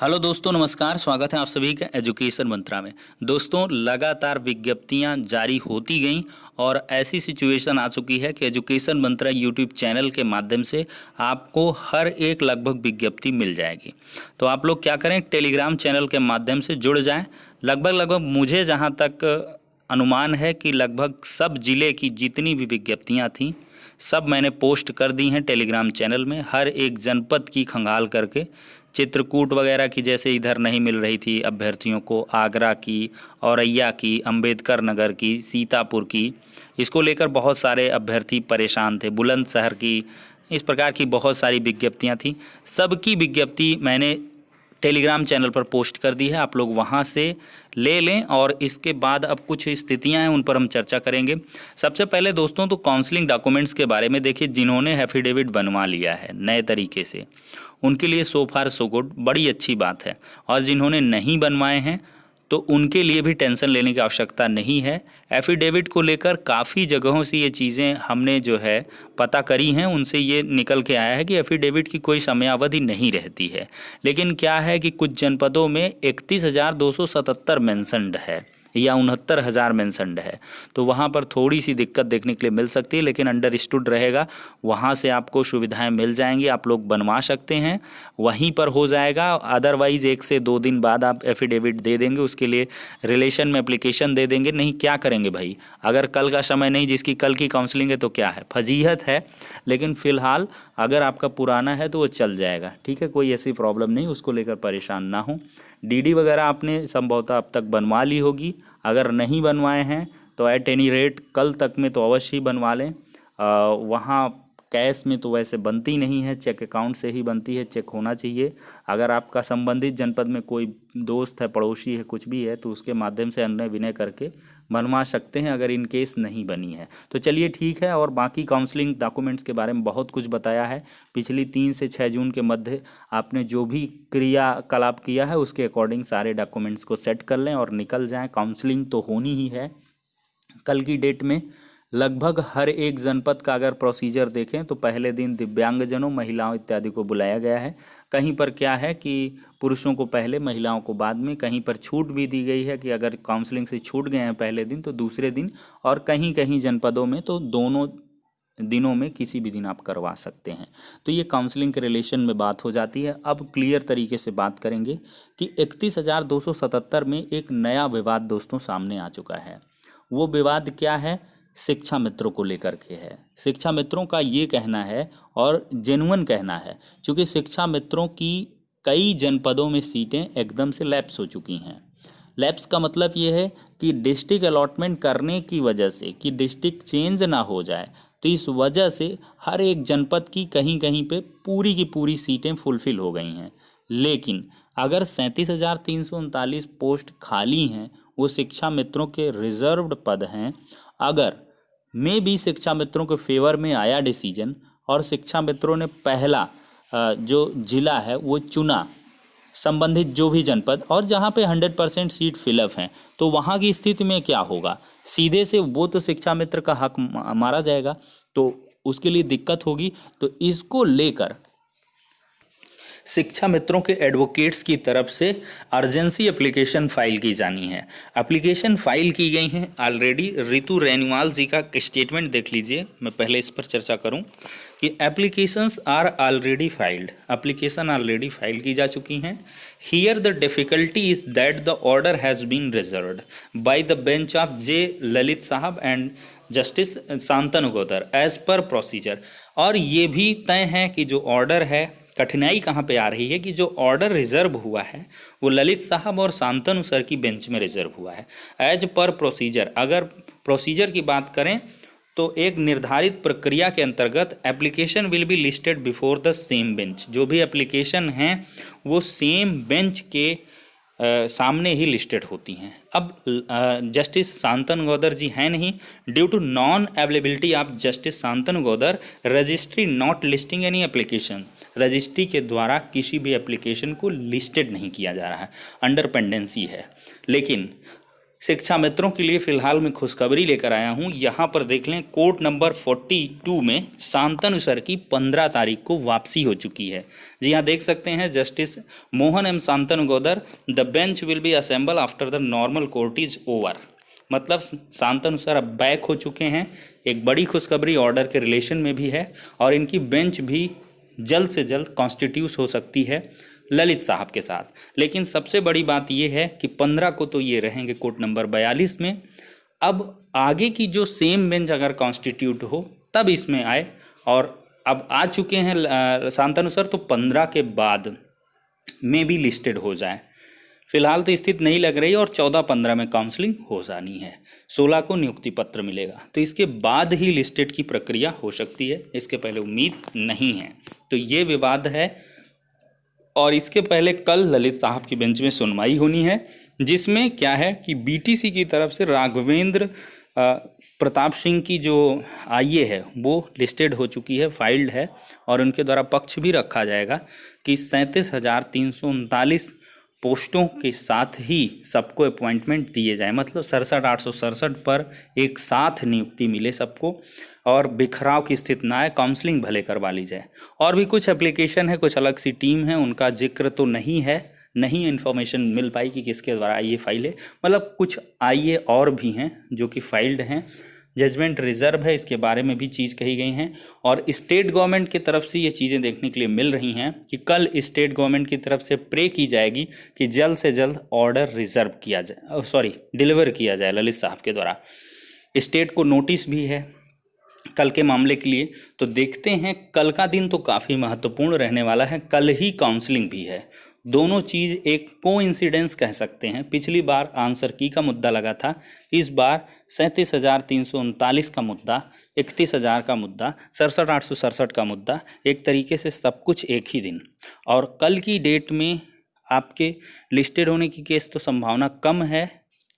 Hello दोस्तों, नमस्कार। स्वागत है आप सभी का एजुकेशन मंत्रा में। दोस्तों, लगातार विज्ञप्तियां जारी होती गईं और ऐसी सिचुएशन आ चुकी है कि एजुकेशन मंत्रा यूट्यूब चैनल के माध्यम से आपको हर एक लगभग विज्ञप्ति मिल जाएगी। तो आप लोग क्या करें, टेलीग्राम चैनल के माध्यम से जुड़ जाएं। लगभग मुझे जहां तक अनुमान है कि लगभग सब जिले की जितनी भी विज्ञप्तियाँ थीं सब मैंने पोस्ट कर दी हैं टेलीग्राम चैनल में, हर एक जनपद की खंगाल करके। चित्रकूट वगैरह की जैसे इधर नहीं मिल रही थी अभ्यर्थियों को, आगरा की, औरैया की, अंबेडकर नगर की, सीतापुर की, इसको लेकर बहुत सारे अभ्यर्थी परेशान थे। बुलंदशहर की, इस प्रकार की बहुत सारी विज्ञप्तियां थी। सबकी विज्ञप्ति मैंने टेलीग्राम चैनल पर पोस्ट कर दी है, आप लोग वहां से ले लें। और इसके बाद अब कुछ स्थितियां हैं उन पर हम चर्चा करेंगे। सबसे पहले दोस्तों तो काउंसलिंग डॉक्यूमेंट्स के बारे में देखिए। जिन्होंने एफिडेविट बनवा लिया है नए तरीके से, उनके लिए सो फार सो गुड, बड़ी अच्छी बात है। और जिन्होंने नहीं बनवाए हैं तो उनके लिए भी टेंशन लेने की आवश्यकता नहीं है। एफिडेविट को लेकर काफ़ी जगहों से ये चीज़ें हमने जो है पता करी हैं, उनसे ये निकल के आया है कि एफिडेविट की कोई समयावधि नहीं रहती है। लेकिन क्या है कि कुछ जनपदों में 31,277 मेंशन्ड है या 69,000 मेंशन्ड है, तो वहाँ पर थोड़ी सी दिक्कत देखने के लिए मिल सकती है। लेकिन अंडरस्टूड रहेगा, वहाँ से आपको सुविधाएं मिल जाएंगी, आप लोग बनवा सकते हैं, वहीं पर हो जाएगा। अदरवाइज़ 1 से 2 दिन बाद आप एफिडेविट दे देंगे, उसके लिए रिलेशन में एप्लीकेशन दे देंगे। नहीं, क्या करेंगे भाई, अगर कल का समय नहीं, जिसकी कल की काउंसलिंग है तो क्या है, फजीहत है। लेकिन फ़िलहाल अगर आपका पुराना है तो वो चल जाएगा, ठीक है, कोई ऐसी प्रॉब्लम नहीं, उसको लेकर परेशान ना हो। डीडी वगैरह आपने संभवतः अब तक बनवा ली होगी, अगर नहीं बनवाए हैं तो एट एनी रेट कल तक में तो अवश्य ही बनवा लें। वहाँ कैश में तो वैसे बनती नहीं है, चेक अकाउंट से ही बनती है, चेक होना चाहिए। अगर आपका संबंधित जनपद में कोई दोस्त है, पड़ोसी है, कुछ भी है, तो उसके माध्यम से अन्य विनय करके बनवा सकते हैं, अगर इन केस नहीं बनी है तो। चलिए ठीक है। और बाकी काउंसलिंग डॉक्यूमेंट्स के बारे में बहुत कुछ बताया है। पिछली 3 से 6 जून के मध्य आपने जो भी क्रियाकलाप किया है उसके अकॉर्डिंग सारे डॉक्यूमेंट्स को सेट कर लें और निकल जाएं। काउंसलिंग तो होनी ही है। कल की डेट में लगभग हर एक जनपद का अगर प्रोसीजर देखें तो पहले दिन दिव्यांगजनों, महिलाओं इत्यादि को बुलाया गया है। कहीं पर क्या है कि पुरुषों को पहले, महिलाओं को बाद में। कहीं पर छूट भी दी गई है कि अगर काउंसलिंग से छूट गए हैं पहले दिन तो दूसरे दिन, और कहीं कहीं जनपदों में तो दोनों दिनों में किसी भी दिन आप करवा सकते हैं। तो ये काउंसलिंग के रिलेशन में बात हो जाती है। अब क्लियर तरीके से बात करेंगे कि 31,277 में एक नया विवाद दोस्तों सामने आ चुका है। वो विवाद क्या है, शिक्षा मित्रों को लेकर के है। शिक्षा मित्रों का ये कहना है और जेन्युइन कहना है, क्योंकि शिक्षा मित्रों की कई जनपदों में सीटें एकदम से लैप्स हो चुकी हैं। लैप्स का मतलब ये है कि डिस्ट्रिक्ट अलॉटमेंट करने की वजह से, कि डिस्ट्रिक्ट चेंज ना हो जाए, तो इस वजह से हर एक जनपद की कहीं कहीं पे पूरी की पूरी सीटें फुलफिल हो गई हैं। लेकिन अगर 37,339 पोस्ट खाली हैं, वो शिक्षा मित्रों के रिजर्व्ड पद हैं। अगर भी शिक्षा मित्रों के फेवर में आया डिसीजन और शिक्षा मित्रों ने पहला जो जिला है वो चुना, संबंधित जो भी जनपद, और जहाँ पे 100% सीट फिलअप हैं, तो वहाँ की स्थिति में क्या होगा, सीधे से वो तो शिक्षा मित्र का हक मारा जाएगा, तो उसके लिए दिक्कत होगी। तो इसको लेकर शिक्षा मित्रों के एडवोकेट्स की तरफ से अर्जेंसी एप्लीकेशन फाइल की जानी है। एप्लीकेशन फाइल की गई हैं ऑलरेडी। रितु रेणुवाल जी का स्टेटमेंट देख लीजिए। मैं पहले इस पर चर्चा करूं कि applications are already filed, application already file की जा चुकी हैं। Here the difficulty is that the order has been reserved by the bench of J Lalit साहब एंड जस्टिस शांतनु गोदर एज पर प्रोसीजर। और ये भी तय है कि जो ऑर्डर है, कठिनाई कहाँ पे आ रही है कि जो ऑर्डर रिजर्व हुआ है वो ललित साहब और शांतनु सर की बेंच में रिजर्व हुआ है एज पर प्रोसीजर। अगर प्रोसीजर की बात करें तो एक निर्धारित प्रक्रिया के अंतर्गत application will be listed before the same bench. जो भी एप्लीकेशन हैं वो सेम बेंच के सामने ही लिस्टेड होती हैं। अब जस्टिस शांतनु गौदर जी हैं नहीं, due to non availability of justice Shantanu Goudar, registry not listing any application. Registry के द्वारा किसी भी एप्लीकेशन को लिस्टेड नहीं किया जा रहा है, अंडर पेंडेंसी है। लेकिन शिक्षा मित्रों के लिए फिलहाल मैं खुशखबरी लेकर आया हूं। यहां पर देख लें, कोर्ट नंबर 42 में शांतनु सर की 15 तारीख को वापसी हो चुकी है। जी हाँ, देख सकते हैं, justice Mohan M Shantanu Goudar, the bench will be assemble after the normal court is over. मतलब शांतनु सर अब बैक हो चुके हैं। एक बड़ी खुशखबरी ऑर्डर के रिलेशन में भी है और इनकी बेंच भी जल्द से जल्द कॉन्स्टिट्यूट हो सकती है ललित साहब के साथ। लेकिन सबसे बड़ी बात यह है कि 15 को तो ये रहेंगे कोर्ट नंबर 42 में। अब आगे की जो सेम बेंच अगर कॉन्स्टिट्यूट हो तब इसमें आए, और अब आ चुके हैं शांतनु सर, तो 15 के बाद में भी लिस्टेड हो जाए। फिलहाल तो स्थिति नहीं लग रही और 14-15 में काउंसलिंग हो जानी है। 16 को नियुक्ति पत्र मिलेगा, तो इसके बाद ही लिस्टेड की प्रक्रिया हो सकती है, इसके पहले उम्मीद नहीं है। तो ये विवाद है और इसके पहले कल ललित साहब की बेंच में सुनवाई होनी है, जिसमें क्या है कि बीटीसी की तरफ से राघवेंद्र प्रताप सिंह की जो आईए है वो लिस्टेड हो चुकी है, फाइल्ड है, और उनके द्वारा पक्ष भी रखा जाएगा कि 37,339 पोस्टों के साथ ही सबको अपॉइंटमेंट दिए जाए। मतलब 67,867 पर एक साथ नियुक्ति मिले सबको और बिखराव की स्थिति ना आए, काउंसलिंग भले करवा ली जाए। और भी कुछ एप्लीकेशन है, कुछ अलग सी टीम है, उनका जिक्र तो नहीं है, नहीं इन्फॉर्मेशन मिल पाई कि किसके द्वारा आईए फाइल है। मतलब कुछ आईए और भी हैं जो कि फाइल्ड हैं, जजमेंट रिजर्व है, इसके बारे में भी चीज़ कही गई हैं। और स्टेट गवर्नमेंट की तरफ से ये चीज़ें देखने के लिए मिल रही हैं कि कल स्टेट गवर्नमेंट की तरफ से प्रे की जाएगी कि जल्द से जल्द ऑर्डर रिजर्व किया जाए, डिलीवर किया जाए ललित साहब के द्वारा। स्टेट को नोटिस भी है कल के मामले के लिए। तो देखते हैं, कल का दिन तो काफ़ी महत्वपूर्ण रहने वाला है। कल ही काउंसलिंग भी है, दोनों चीज़ एक कोइंसिडेंस कह सकते हैं। पिछली बार आंसर की का मुद्दा लगा था, इस बार 37,339 का मुद्दा, 31,000 का मुद्दा, 67,867 का मुद्दा, एक तरीके से सब कुछ एक ही दिन। और कल की डेट में आपके लिस्टेड होने की केस तो संभावना कम है।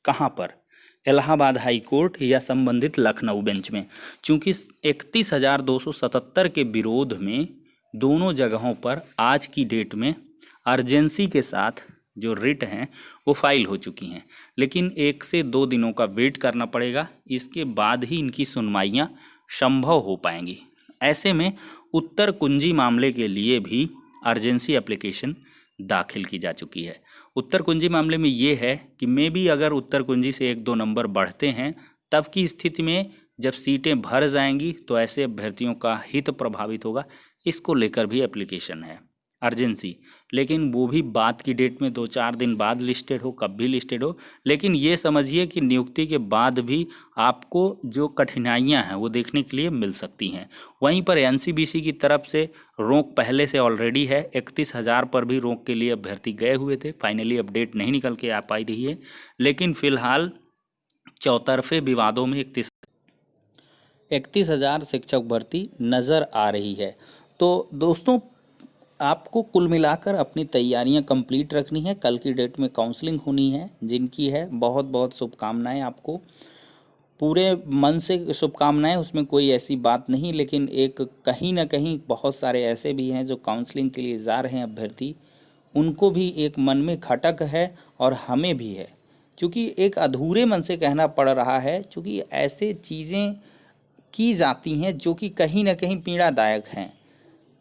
कहाँ पर? इलाहाबाद हाई कोर्ट या संबंधित लखनऊ बेंच में, चूँकि 31,277 के विरोध में दोनों जगहों पर आज की डेट में अर्जेंसी के साथ जो रिट हैं वो फाइल हो चुकी हैं। लेकिन 1 से 2 दिनों का वेट करना पड़ेगा, इसके बाद ही इनकी सुनवाइयाँ संभव हो पाएंगी। ऐसे में उत्तर कुंजी मामले के लिए भी अर्जेंसी एप्लीकेशन दाखिल की जा चुकी है। उत्तर कुंजी मामले में ये है कि मे भी अगर उत्तर कुंजी से 1-2 नंबर बढ़ते हैं तब की स्थिति में जब सीटें भर जाएंगी तो ऐसे अभ्यर्थियों का हित प्रभावित होगा। इसको लेकर भी एप्लीकेशन है अर्जेंसी, लेकिन वो भी बाद की डेट में 2-4 दिन बाद लिस्टेड हो, कब भी लिस्टेड हो। लेकिन ये समझिए कि नियुक्ति के बाद भी आपको जो कठिनाइयां हैं वो देखने के लिए मिल सकती हैं। वहीं पर एनसीबीसी की तरफ से रोक पहले से ऑलरेडी है, 31,000 पर भी रोक के लिए अभ्यर्थी गए हुए थे। फाइनली अपडेट नहीं निकल के आ पाई रही है, लेकिन फिलहाल चौतरफे विवादों में 31,000 शिक्षक भर्ती नज़र आ रही है। तो दोस्तों, आपको कुल मिलाकर अपनी तैयारियां कंप्लीट रखनी है। कल की डेट में काउंसलिंग होनी है, जिनकी है बहुत बहुत शुभकामनाएं। आपको पूरे मन से शुभकामनाएं, उसमें कोई ऐसी बात नहीं। लेकिन एक कहीं ना कहीं बहुत सारे ऐसे भी हैं जो काउंसलिंग के लिए जा रहे हैं अभ्यर्थी, उनको भी एक मन में खटक है और हमें भी है, क्योंकि एक अधूरे मन से कहना पड़ रहा है, क्योंकि ऐसे चीज़ें की जाती हैं जो कि कहीं ना कहीं पीड़ादायक हैं।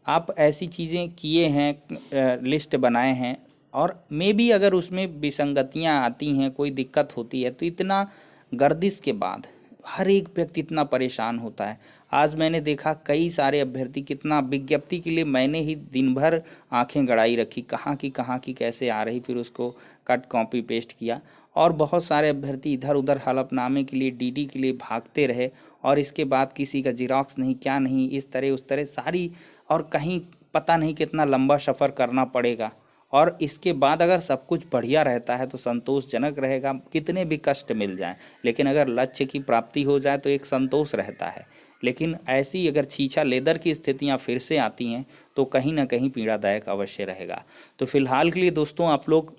आप ऐसी चीज़ें किए हैं, लिस्ट बनाए हैं, और मे बी अगर उसमें विसंगतियां आती हैं, कोई दिक्कत होती है, तो इतना गर्दिश के बाद हर एक व्यक्ति इतना परेशान होता है। आज मैंने देखा कई सारे अभ्यर्थी, कितना विज्ञप्ति के लिए मैंने ही दिन भर आंखें गड़ाई रखी, कहाँ की कैसे आ रही, फिर उसको कट कॉपी पेस्ट किया। और बहुत सारे अभ्यर्थी इधर उधर हलफनामे के लिए, डीडी के लिए भागते रहे, और इसके बाद किसी का जिराक्स नहीं, क्या नहीं, इस तरह उस तरह सारी, और कहीं पता नहीं कितना लंबा सफ़र करना पड़ेगा। और इसके बाद अगर सब कुछ बढ़िया रहता है तो संतोषजनक रहेगा, कितने भी कष्ट मिल जाएं, लेकिन अगर लक्ष्य की प्राप्ति हो जाए तो एक संतोष रहता है। लेकिन ऐसी अगर छीछा लेदर की स्थितियां फिर से आती हैं तो कहीं ना कहीं पीड़ादायक अवश्य रहेगा। तो फिलहाल के लिए दोस्तों, आप लोग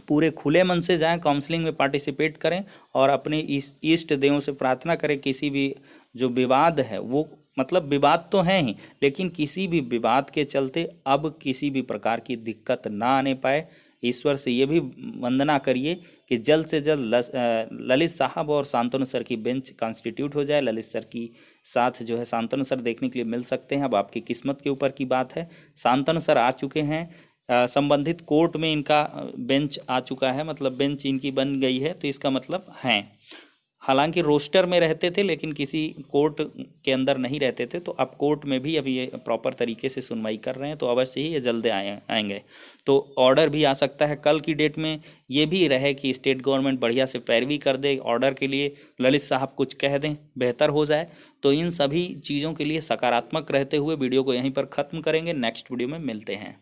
पूरे खुले मन से जाएं, काउंसलिंग में पार्टिसिपेट करें और अपने इष्ट देवों से प्रार्थना करें किसी भी जो विवाद है वो, मतलब विवाद तो हैं ही, लेकिन किसी भी विवाद के चलते अब किसी भी प्रकार की दिक्कत ना आने पाए, ईश्वर से ये भी वंदना करिए कि जल्द से जल्द ललित साहब और शांतनु सर की बेंच कॉन्स्टिट्यूट हो जाए। ललित सर की साथ जो है शांतनु सर देखने के लिए मिल सकते हैं। अब आपकी किस्मत के ऊपर की बात है। शांतनु सर आ चुके हैं, संबंधित कोर्ट में इनका बेंच आ चुका है, मतलब बेंच इनकी बन गई है, तो इसका मतलब है, हालांकि रोस्टर में रहते थे लेकिन किसी कोर्ट के अंदर नहीं रहते थे, तो अब कोर्ट में भी अभी ये प्रॉपर तरीके से सुनवाई कर रहे हैं, तो अवश्य ही ये जल्द आएंगे। तो ऑर्डर भी आ सकता है कल की डेट में। ये भी रहे कि स्टेट गवर्नमेंट बढ़िया से पैरवी कर दे ऑर्डर के लिए, ललित साहब कुछ कह दें, बेहतर हो जाए। तो इन सभी चीज़ों के लिए सकारात्मक रहते हुए वीडियो को यहीं पर ख़त्म करेंगे। नेक्स्ट वीडियो में मिलते हैं।